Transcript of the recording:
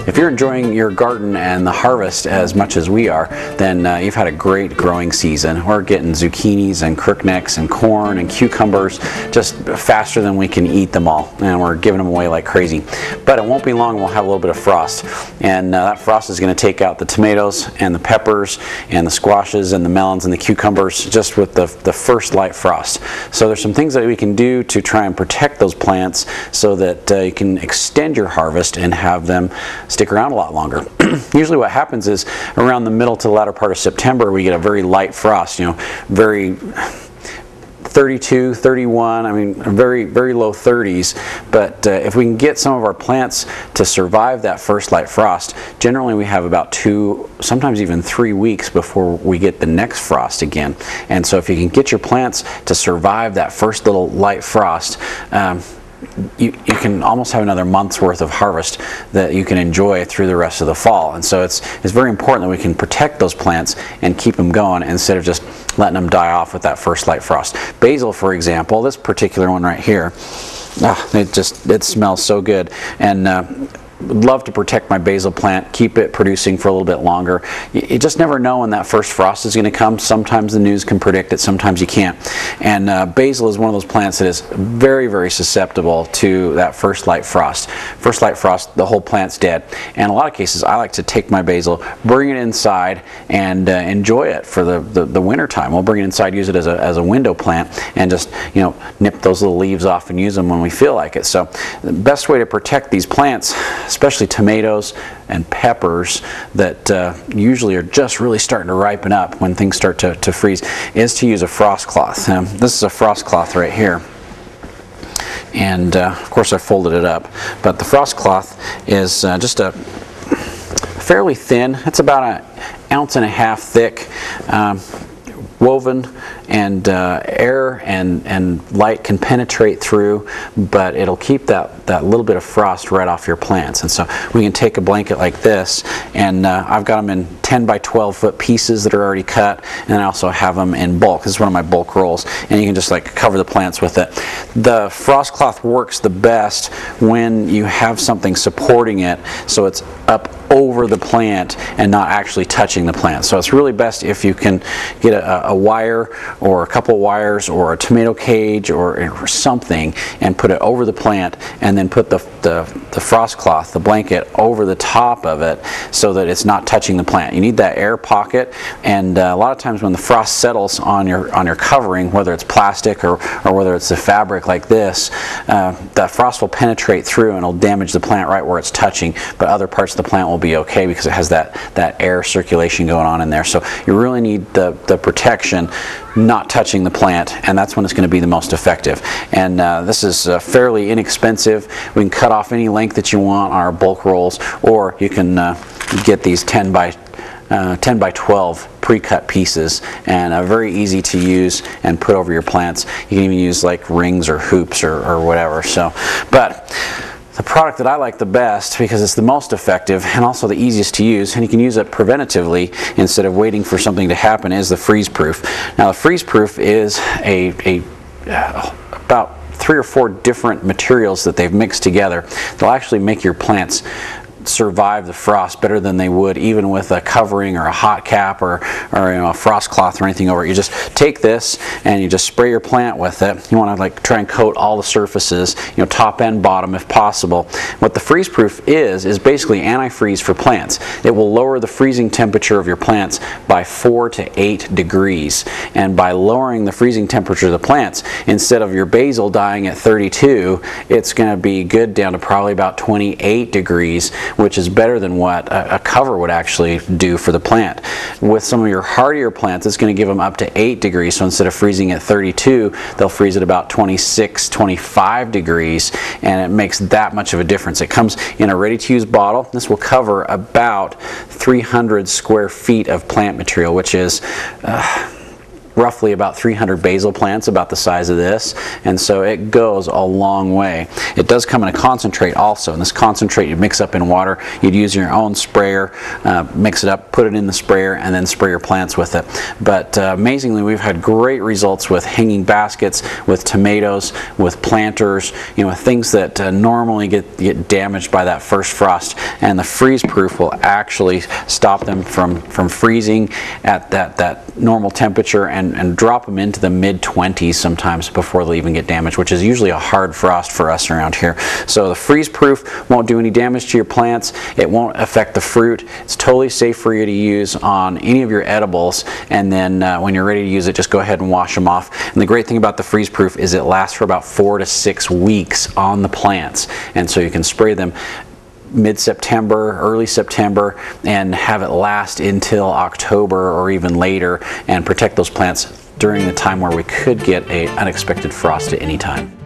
if you're enjoying your garden and the harvest as much as we are, then you've had a great growing season. We're getting zucchinis and crooknecks and corn and cucumbers just faster than we can eat them all, and we're giving them away like crazy. But it won't be long, we'll have a little bit of frost, and that frost is going to take out the tomatoes and the peppers and the squashes and the melons and the cucumbers just with the first light frost. So there's some things that we can do to try and protect those plants so that you can extend your harvest and have them stick around a lot longer. Usually what happens is around the middle to the latter part of September we get a very light frost, very 32, 31, I mean very low 30s, but if we can get some of our plants to survive that first light frost, generally we have about 2, sometimes even 3 weeks before we get the next frost again. And so if you can get your plants to survive that first little light frost, you can almost have another month's worth of harvest that you can enjoy through the rest of the fall. And so it's very important that we can protect those plants and keep them going instead of just letting them die off with that first light frost. Basil, for example, this particular one right here, it smells so good, and would love to protect my basil plant, keep it producing for a little bit longer. You just never know when that first frost is going to come. Sometimes the news can predict it, sometimes you can't. And basil is one of those plants that is very susceptible to that first light frost. First light frost, the whole plant's dead. And in a lot of cases, I like to take my basil, bring it inside, and enjoy it for the winter time. We'll bring it inside, use it as a window plant, and just nip those little leaves off and use them when we feel like it. So the best way to protect these plants, especially tomatoes and peppers that usually are just really starting to ripen up when things start to freeze, is to use a frost cloth. This is a frost cloth right here, and of course I folded it up, but the frost cloth is just a fairly thin, it's about 1.5 ounces thick, woven, and air and light can penetrate through, but it'll keep that little bit of frost right off your plants. And so we can take a blanket like this, and I've got them in 10 by 12 foot pieces that are already cut, and I also have them in bulk. This is one of my bulk rolls, and you can just cover the plants with it. The frost cloth works the best when you have something supporting it so it's up over the plant and not actually touching the plant. So it's really best if you can get a wire or a couple of wires or a tomato cage or something and put it over the plant, and then put the frost cloth, the blanket, over the top of it so that it's not touching the plant. You need that air pocket, and a lot of times when the frost settles on your covering, whether it's plastic or whether it's the fabric like this, that frost will penetrate through and it'll damage the plant right where it's touching, but other parts of the plant will be okay because it has that air circulation going on in there. So you really need the protection not touching the plant, and that's when it's going to be the most effective. And this is fairly inexpensive. We can cut off any length that you want on our bulk rolls, or you can get these 10 by 12 pre-cut pieces, and very easy to use and put over your plants. You can even use like rings or hoops or whatever. So, but the product that I like the best, because it's the most effective and also the easiest to use, and you can use it preventatively instead of waiting for something to happen, is the freeze proof. Now the freeze proof is about 3 or 4 different materials that they've mixed together. They'll actually make your plants survive the frost better than they would even with a covering or a hot cap or a frost cloth or anything over it. You just take this and you just spray your plant with it. You want to try and coat all the surfaces, top and bottom if possible. What the freeze proof is basically antifreeze for plants. It will lower the freezing temperature of your plants by 4 to 8 degrees, and by lowering the freezing temperature of the plants, instead of your basil dying at 32, it's going to be good down to probably about 28 degrees, which is better than what a cover would actually do for the plant. With some of your hardier plants, it's going to give them up to 8 degrees, so instead of freezing at 32, they'll freeze at about 26, 25 degrees, and it makes that much of a difference. It comes in a ready-to-use bottle. This will cover about 300 square feet of plant material, which is roughly about 300 basil plants about the size of this, and so it goes a long way. It does come in a concentrate also, and this concentrate you mix up in water. You'd use your own sprayer, mix it up, put it in the sprayer, and then spray your plants with it. But amazingly, we've had great results with hanging baskets, with tomatoes, with planters, with things that normally get damaged by that first frost, and the freeze proof will actually stop them from freezing at that normal temperature and drop them into the mid-20s sometimes before they'll even get damaged, which is usually a hard frost for us around here. So the freeze proof won't do any damage to your plants. It won't affect the fruit. It's totally safe for you to use on any of your edibles, and then when you're ready to use it, just go ahead and wash them off. And the great thing about the freeze proof is it lasts for about 4 to 6 weeks on the plants, and so you can spray them mid-September, early September, and have it last until October or even later, and protect those plants during the time where we could get an unexpected frost at any time.